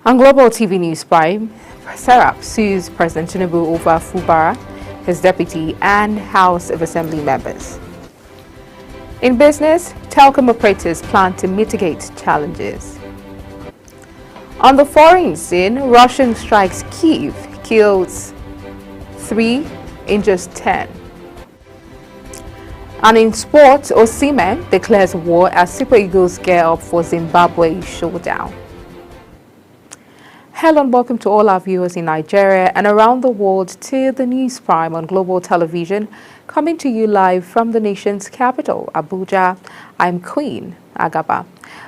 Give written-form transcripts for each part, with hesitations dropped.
On Global TV News Prime, Serap sues President Tinubu over Fubara, his deputy, and House of Assembly members. In business, telecom operators plan to mitigate challenges. On the foreign scene, Russian strikes Kyiv, kills 3, injures 10. And in sports, Osimhen declares war as Super Eagles gear up for Zimbabwe showdown. Hello and welcome to all our viewers in Nigeria and around the world to the News Prime on Global Television, coming to you live from the nation's capital, Abuja. I'm Queen Agaba.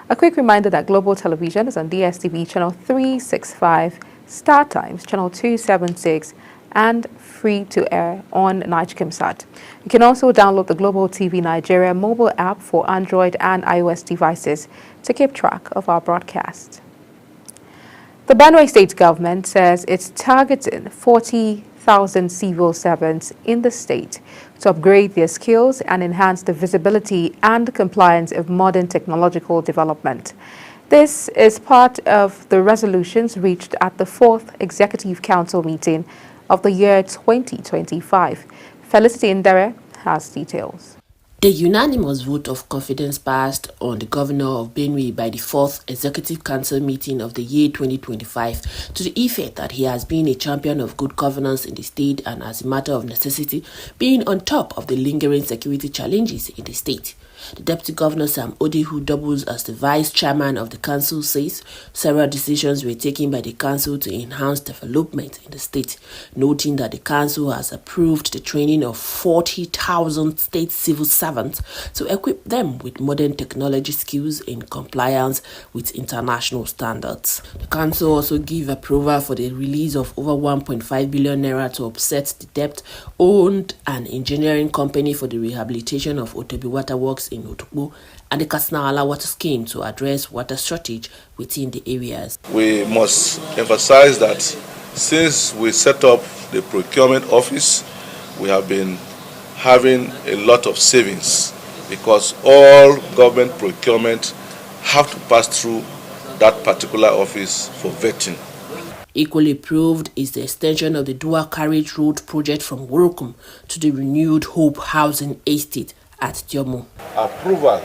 A quick reminder that Global Television is on DSTV channel 365, Star Times channel 276, and free to air on NigeComSat. You can also download the Global TV Nigeria mobile app for Android and iOS devices to keep track of our broadcast. The Benue State government says it's targeting 40,000 civil servants in the state to upgrade their skills and enhance the visibility and compliance of modern technological development. This is part of the resolutions reached at the 4th Executive Council meeting of the year 2025. Felicity Ndere has details. The unanimous vote of confidence passed on the governor of Benue by the 4th Executive Council meeting of the year 2025 to the effect that he has been a champion of good governance in the state and, as a matter of necessity, being on top of the lingering security challenges in the state. The Deputy Governor Sam Ode, who doubles as the Vice Chairman of the Council, says several decisions were taken by the Council to enhance development in the state, noting that the Council has approved the training of 40,000 state civil servants to equip them with modern technology skills in compliance with international standards. The Council also gave approval for the release of over 1.5 billion naira to offset the debt owed an engineering company for the rehabilitation of Otobi Water Works in Otukpo and the Kasnaala water scheme to address water shortage within the areas. We must emphasize that since we set up the procurement office, we have been having a lot of savings because all government procurement have to pass through that particular office for vetting. Equally approved is the extension of the dual carriage road project from Worukum to the renewed Hope Housing Estate at Diomu. Approval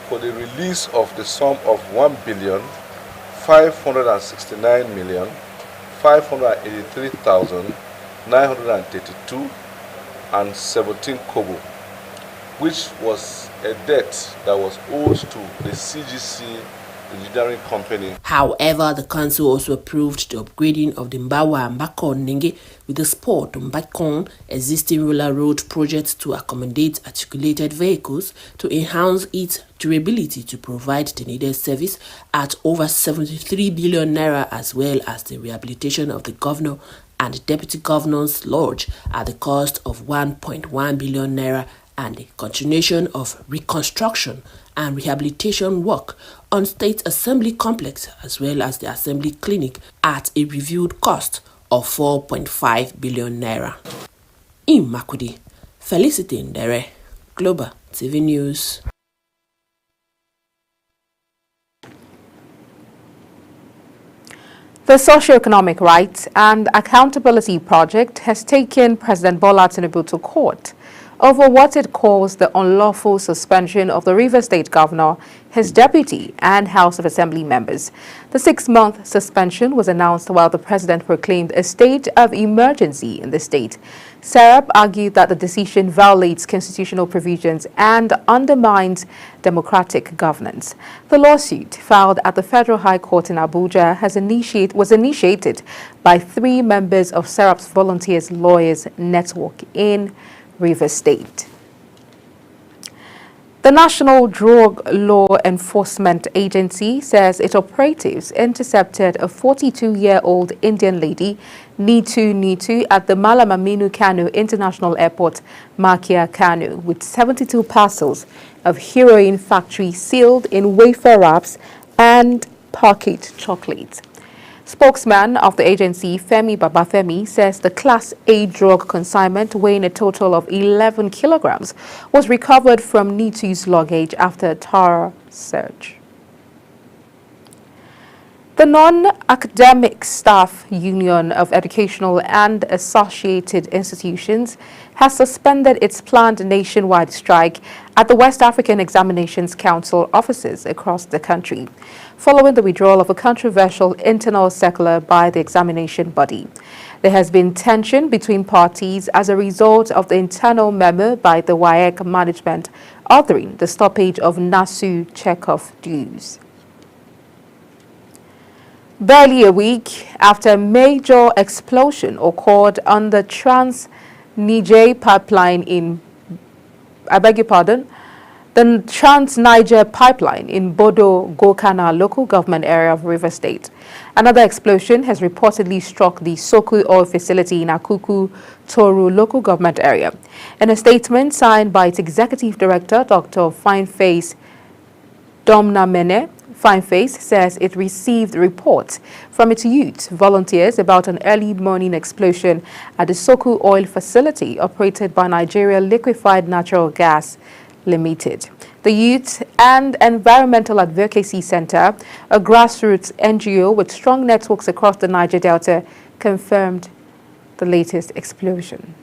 for the release of the sum of 1,569,583,932 and 17 kobo, which was a debt that was owed to the CGC engineering company. However, the council also approved the upgrading of the Mbawa and Bakon Nenge with the Sport Mbakon existing rural road project to accommodate articulated vehicles to enhance its durability to provide the needed service at over 73 billion naira, as well as the rehabilitation of the governor and the deputy governor's lodge at the cost of 1.1 billion naira, and the continuation of reconstruction and rehabilitation work on State Assembly Complex as well as the Assembly Clinic at a reviewed cost of 4.5 billion naira. In Makurdi, Felicity Ndere, Global TV News. The Socio-Economic Rights and Accountability Project has taken President Bola Tinubu to court over what it calls the unlawful suspension of the Rivers State Governor, his deputy, and House of Assembly members. The 6-month suspension was announced while the president proclaimed a state of emergency in the state. Serap argued that the decision violates constitutional provisions and undermines democratic governance. The lawsuit, filed at the Federal High Court in Abuja, was initiated by 3 members of Serap's Volunteers Lawyers Network in Rivers State. The National Drug Law Enforcement Agency says its operatives intercepted a 42-year-old Indian lady, Nitu, at the Malam Aminu Kano International Airport, Makia, Kano, with 72 parcels of heroin factory sealed in wafer wraps and pocket chocolates. Spokesman of the agency, Femi Babafemi, says the Class A drug consignment weighing a total of 11 kilograms was recovered from Nitu's luggage after a thorough search. The Non-Academic Staff Union of Educational and Associated Institutions has suspended its planned nationwide strike at the West African Examinations Council offices across the country, following the withdrawal of a controversial internal circular by the examination body. There has been tension between parties as a result of the internal memo by the WAEC management ordering the stoppage of NASU checkoff dues. Barely a week after a major explosion occurred on the Trans-Niger pipeline in, the Trans-Niger pipeline in Bodo-Gokana local government area of River State. Another explosion has reportedly struck the Soku oil facility in Akuku, Toru local government area. In a statement signed by its executive director, Dr. Fineface Domnamene, Fineface says it received reports from its youth volunteers about an early morning explosion at the Soku oil facility operated by Nigeria Liquefied Natural Gas Limited. The Youth and Environmental Advocacy Center, a grassroots NGO with strong networks across the Niger Delta, confirmed the latest explosion.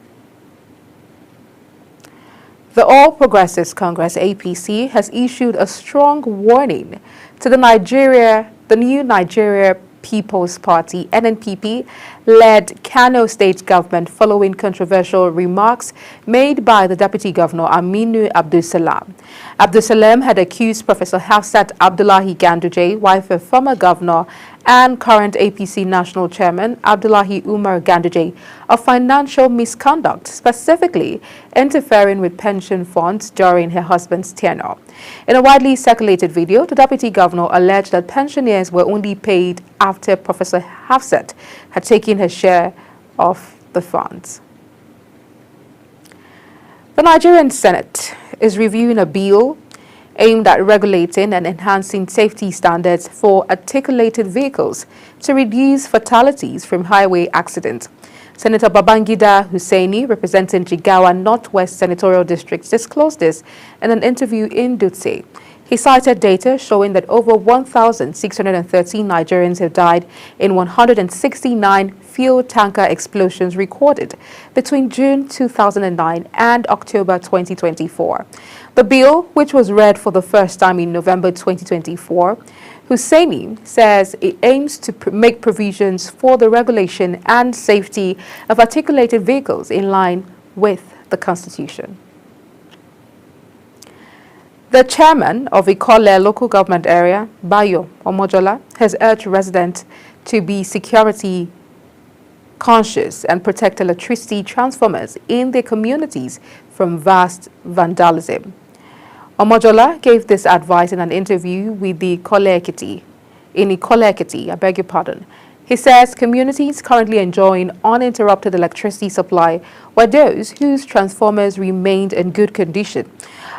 The All Progressives Congress (APC) has issued a strong warning to the new Nigeria People's Party (NNPP) led Kano State government following controversial remarks made by the Deputy Governor Aminu Abdulsalam. Abdulsalam had accused Professor Hafsat Abdullahi Ganduje, wife of former governor and current APC National Chairman Abdullahi Umar Ganduje, of financial misconduct, specifically interfering with pension funds during her husband's tenure. In a widely circulated video, the Deputy Governor alleged that pensioners were only paid after Professor Hafsat had taken her share of the funds. The Nigerian Senate is reviewing a bill aimed at regulating and enhancing safety standards for articulated vehicles to reduce fatalities from highway accidents. Senator Babangida Hussaini, representing Jigawa Northwest Senatorial District, disclosed this in an interview in Dutse. He cited data showing that over 1,613 Nigerians have died in 169 fuel tanker explosions recorded between June 2009 and October 2024. The bill, which was read for the first time in November 2024, Hussaini says it aims to make provisions for the regulation and safety of articulated vehicles in line with the Constitution. The chairman of Ikole local government area, Bayo Omojola, has urged residents to be security conscious and protect electricity transformers in their communities from vast vandalism. Omojola gave this advice in an interview with the Ikole Ekiti, He says communities currently enjoying uninterrupted electricity supply were those whose transformers remained in good condition,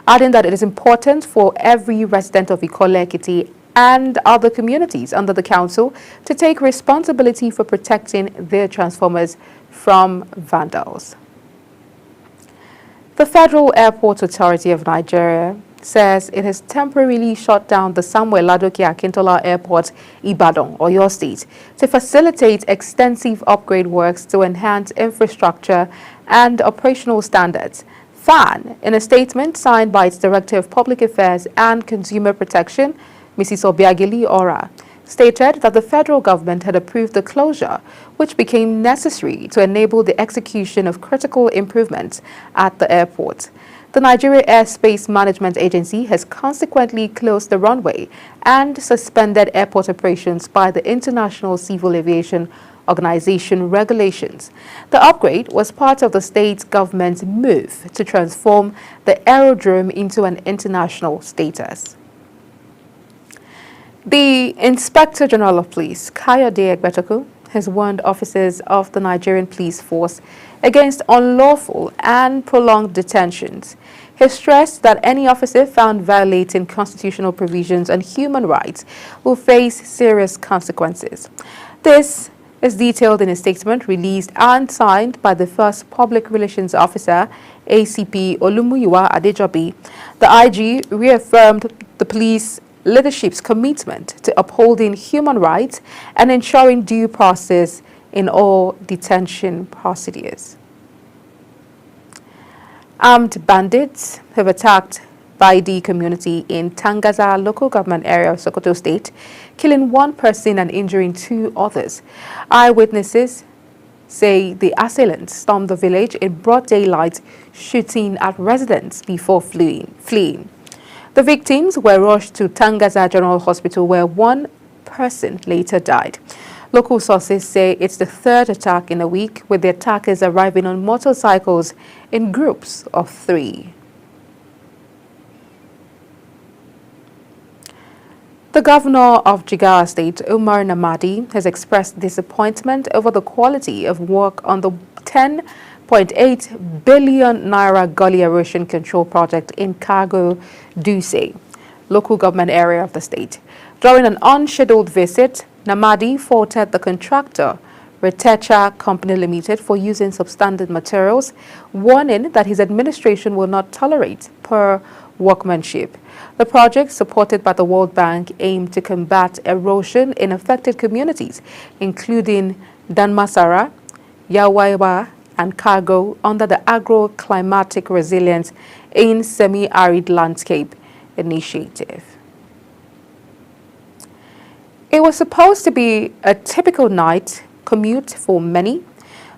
adding that it is important for every resident of Ikole Ekiti and other communities under the council to take responsibility for protecting their transformers from vandals. The Federal Airport Authority of Nigeria says it has temporarily shut down the Samuel Ladoke Akintola Airport, Ibadan, Oyo State, to facilitate extensive upgrade works to enhance infrastructure and operational standards. FAN, in a statement signed by its Director of Public Affairs and Consumer Protection, Mrs. Obiageli Ora, stated that the federal government had approved the closure, which became necessary to enable the execution of critical improvements at the airport. The Nigeria Airspace Management Agency has consequently closed the runway and suspended airport operations by the International Civil Aviation Organization regulations. The upgrade was part of the state government's move to transform the aerodrome into an international status. The Inspector General of Police, Kayode Egbetoku, has warned officers of the Nigerian police force against unlawful and prolonged detentions. He stressed that any officer found violating constitutional provisions and human rights will face serious consequences. This is detailed in a statement released and signed by the first Public Relations Officer, ACP Olumuyiwa Adejobi. The IG reaffirmed the police leadership's commitment to upholding human rights and ensuring due process in all detention procedures. Armed bandits have attacked Baidi community in Tangaza local government area of Sokoto State, killing one person and injuring two others. Eyewitnesses say the assailants stormed the village in broad daylight, shooting at residents before fleeing. The victims were rushed to Tangaza General Hospital, where one person later died. Local sources say it's the third attack in a week, with the attackers arriving on motorcycles in groups of 3. The governor of Jigawa State, Umar Namadi, has expressed disappointment over the quality of work on the 10.8 billion naira gully erosion control project in Kago Dutse, local government area of the state. During an unscheduled visit, Namadi faulted the contractor, Retecha Company Limited, for using substandard materials, warning that his administration will not tolerate poor workmanship. The project, supported by the World Bank, aimed to combat erosion in affected communities, including Danmasara, Yawaiwa, and Kago, under the Agro-Climatic Resilience in Semi-Arid Landscape initiative. It was supposed to be a typical night commute for many,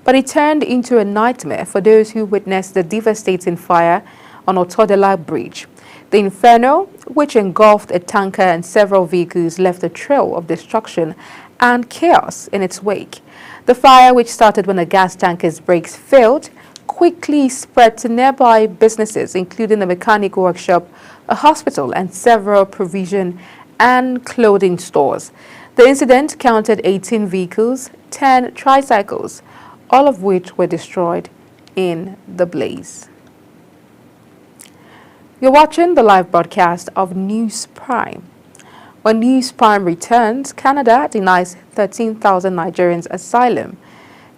but it turned into a nightmare for those who witnessed the devastating fire on Otodela Bridge. The inferno, which engulfed a tanker and several vehicles, left a trail of destruction and chaos in its wake. The fire, which started when a gas tanker's brakes failed, quickly spread to nearby businesses, including a mechanic workshop, a hospital, and several provision and clothing stores. The incident counted 18 vehicles, 10 tricycles, all of which were destroyed in the blaze. You're watching the live broadcast of News Prime. When News Prime returns, Canada denies 13,000 Nigerians asylum.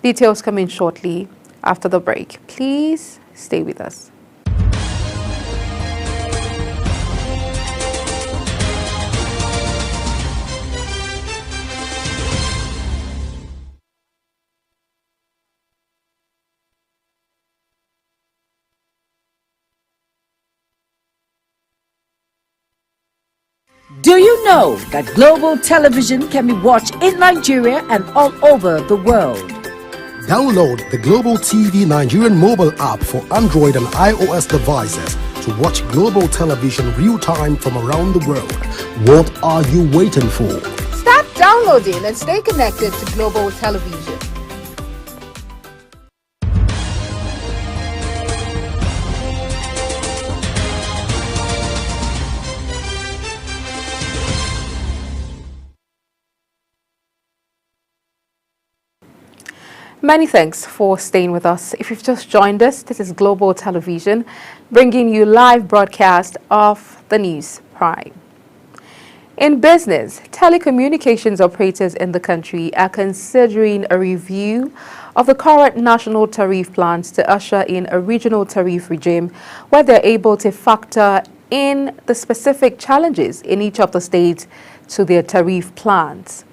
Details coming shortly after the break. Please stay with us. Do you know that global television can be watched in Nigeria and all over the world? Download the Global TV Nigerian mobile app for Android and iOS devices to watch global television real-time from around the world. What are you waiting for? Start downloading and stay connected to global television. Many thanks for staying with us. If you've just joined us, this is Global Television, bringing you live broadcast of the News Prime. In business, telecommunications operators in the country are considering a review of the current national tariff plans to usher in a regional tariff regime where they're able to factor in the specific challenges in each of the states to their tariff plans.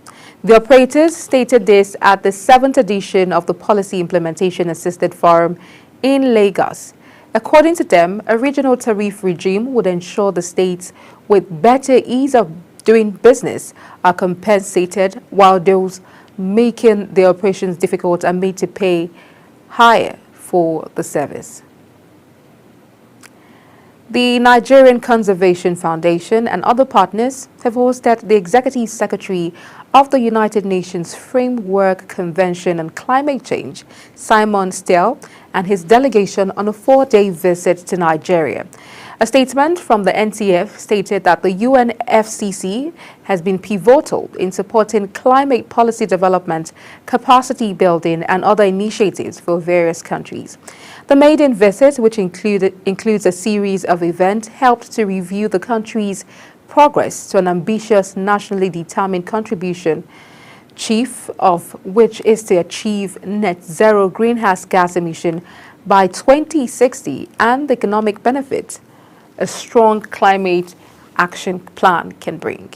The operators stated this at the 7th edition of the Policy Implementation Assisted Forum in Lagos. According to them, a regional tariff regime would ensure the states with better ease of doing business are compensated, while those making their operations difficult are made to pay higher for the service. The Nigerian Conservation Foundation and other partners have hosted the Executive Secretary of the United Nations Framework Convention on Climate Change, Simon Stiell, and his delegation on a 4-day visit to Nigeria. A statement from the NTF stated that the UNFCCC has been pivotal in supporting climate policy development, capacity building, and other initiatives for various countries. The maiden visit, which includes a series of events, helped to review the country's progress to an ambitious nationally determined contribution, chief of which is to achieve net zero greenhouse gas emission by 2060 and the economic benefit, a strong climate action plan can bring.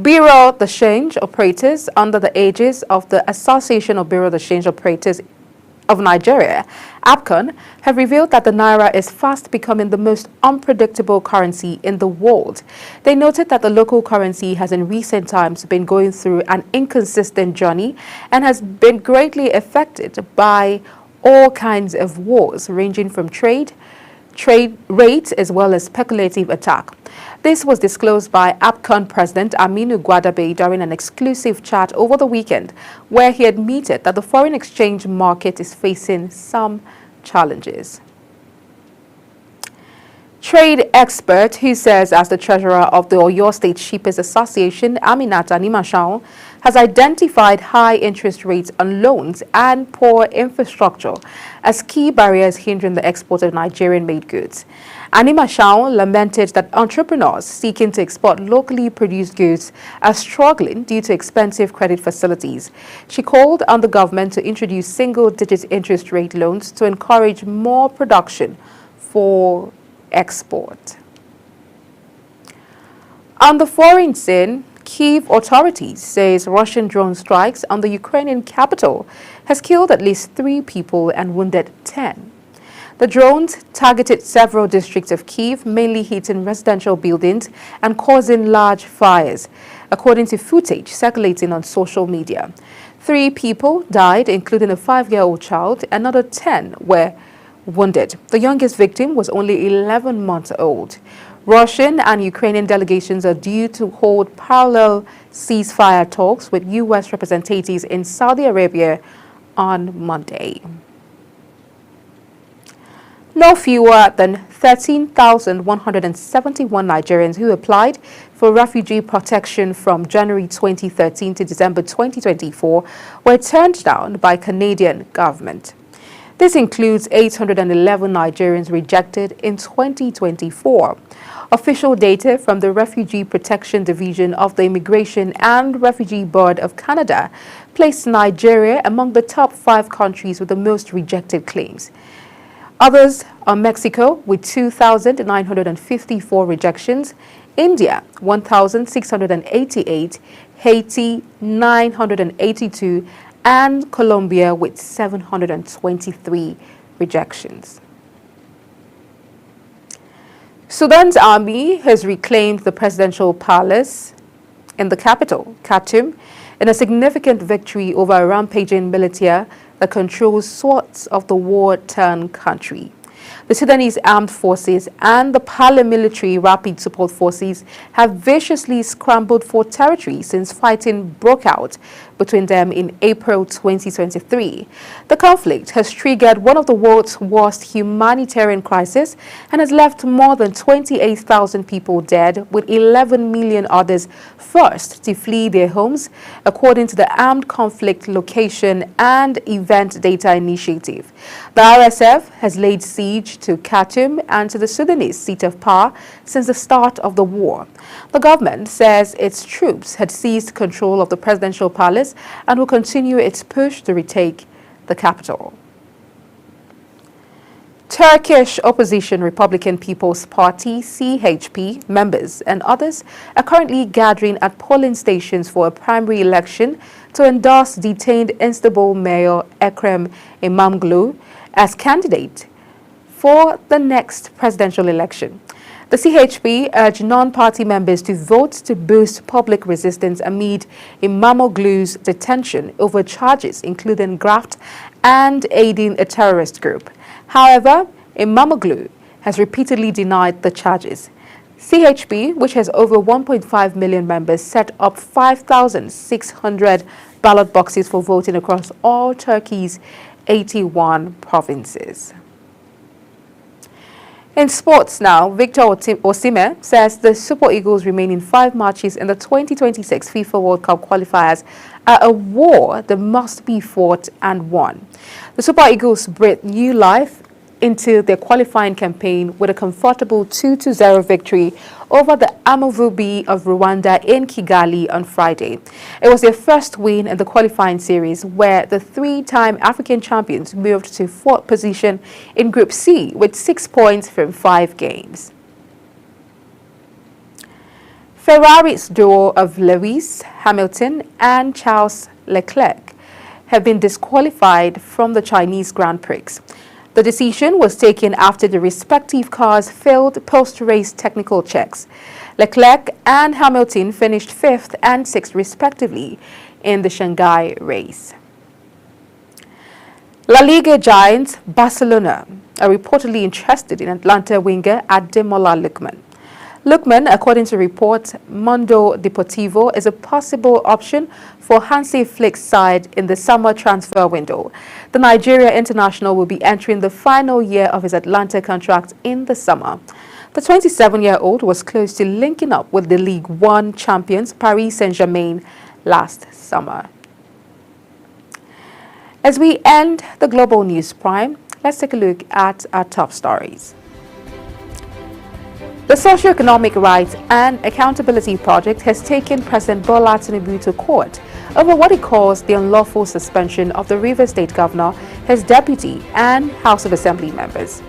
Bureau de Change Operators under the aegis of the Association of Bureau de Change Operators of Nigeria, ABCON, have revealed that the naira is fast becoming the most unpredictable currency in the world. They noted that the local currency has in recent times been going through an inconsistent journey and has been greatly affected by all kinds of wars, ranging from trade rates as well as speculative attack. This was disclosed by ABCON President Aminu Gwadabe during an exclusive chat over the weekend, where he admitted that the foreign exchange market is facing some challenges. Trade expert who serves as the treasurer of the Oyo State Shippers Association, Aminat Animashao, has identified high interest rates on loans and poor infrastructure as key barriers hindering the export of Nigerian-made goods. Animashao lamented that entrepreneurs seeking to export locally produced goods are struggling due to expensive credit facilities. She called on the government to introduce single-digit interest rate loans to encourage more production for export. On the foreign scene, Kyiv authorities says Russian drone strikes on the Ukrainian capital has killed at least 3 people and wounded 10. The drones targeted several districts of Kyiv, mainly hitting residential buildings and causing large fires, according to footage circulating on social media. 3 people died, including a 5-year-old child. Another 10 were wounded. The youngest victim was only 11 months old. Russian and Ukrainian delegations are due to hold parallel ceasefire talks with U.S. representatives in Saudi Arabia on Monday. No fewer than 13,171 Nigerians who applied for refugee protection from January 2013 to December 2024 were turned down by Canadian government. This includes 811 Nigerians rejected in 2024. Official data from the Refugee Protection Division of the Immigration and Refugee Board of Canada placed Nigeria among the top 5 countries with the most rejected claims. Others are Mexico with 2,954 rejections, India 1,688, Haiti 982, and Colombia with 723 rejections. Sudan's army has reclaimed the presidential palace in the capital, Khartoum, in a significant victory over a rampaging militia that controls sorts of the war-torn country. The Sudanese Armed Forces and the paramilitary Rapid Support Forces have viciously scrambled for territory since fighting broke out between them in April 2023. The conflict has triggered one of the world's worst humanitarian crises and has left more than 28,000 people dead, with 11 million others forced to flee their homes, according to the Armed Conflict Location and Event Data Initiative. The RSF has laid siege to Khartoum and to the Sudanese seat of power since the start of the war. The government says its troops had seized control of the presidential palace and will continue its push to retake the capital. Turkish opposition Republican People's Party (CHP) members and others are currently gathering at polling stations for a primary election to endorse detained Istanbul Mayor Ekrem İmamoğlu as candidate for the next presidential election. The CHP urged non-party members to vote to boost public resistance amid İmamoğlu's detention over charges including graft and aiding a terrorist group. However, İmamoğlu has repeatedly denied the charges. CHP, which has over 1.5 million members, set up 5,600 ballot boxes for voting across all Turkey's 81 provinces. In sports now, Victor Osimhen says the Super Eagles remain in 5 matches in the 2026 FIFA World Cup qualifiers are a war that must be fought and won. The Super Eagles breathed new life into their qualifying campaign with a comfortable 2-0 victory over the Amavubi of Rwanda in Kigali on Friday. It was their first win in the qualifying series, where the 3-time African champions moved to 4th position in Group C with 6 points from 5 games. Ferrari's duo of Lewis Hamilton and Charles Leclerc have been disqualified from the Chinese Grand Prix. The decision was taken after the respective cars failed post-race technical checks. Leclerc and Hamilton finished 5th and 6th respectively in the Shanghai race. La Liga giants Barcelona are reportedly interested in Atlanta winger Ademola Lookman. Lookman, according to reports Mundo Deportivo, is a possible option for Hansi Flick's side in the summer transfer window. The Nigeria international will be entering the final year of his Atlanta contract in the summer. The 27-year-old was close to linking up with the Ligue 1 champions Paris Saint-Germain last summer. As we end the Global News Prime, let's take a look at our top stories. The Socio-Economic Rights and Accountability Project has taken President Bola Tinubu to court over what it calls the unlawful suspension of the Rivers State Governor, his deputy, and House of Assembly members.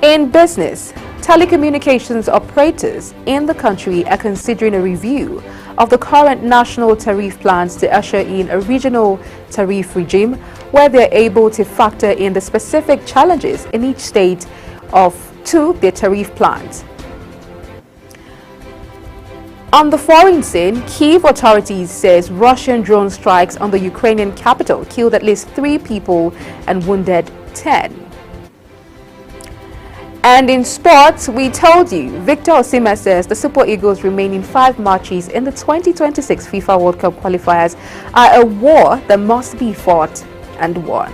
In business, telecommunications operators in the country are considering a review of the current national tariff plans to usher in a regional tariff regime where they're able to factor in the specific challenges in each state to their tariff plans. On the foreign scene, Kyiv authorities says Russian drone strikes on the Ukrainian capital killed at least 3 people and wounded 10. And in sports, we told you, Victor Osimhen says the Super Eagles remaining 5 matches in the 2026 FIFA World Cup qualifiers are a war that must be fought and won.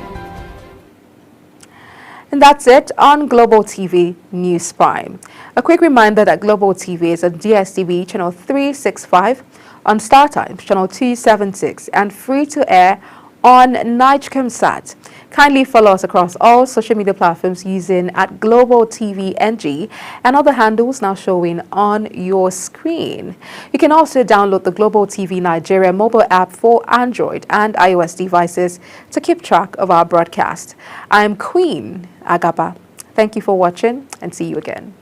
And that's it on Global TV News Prime. A quick reminder that Global TV is on DSTV channel 365, on StarTimes channel 276, and free to air on NigeComSat. Kindly follow us across all social media platforms using @Global TV NG and other handles now showing on your screen. You can also download the Global TV Nigeria mobile app for Android and iOS devices to keep track of our broadcast. I'm Queen Agaba. Thank you for watching and see you again.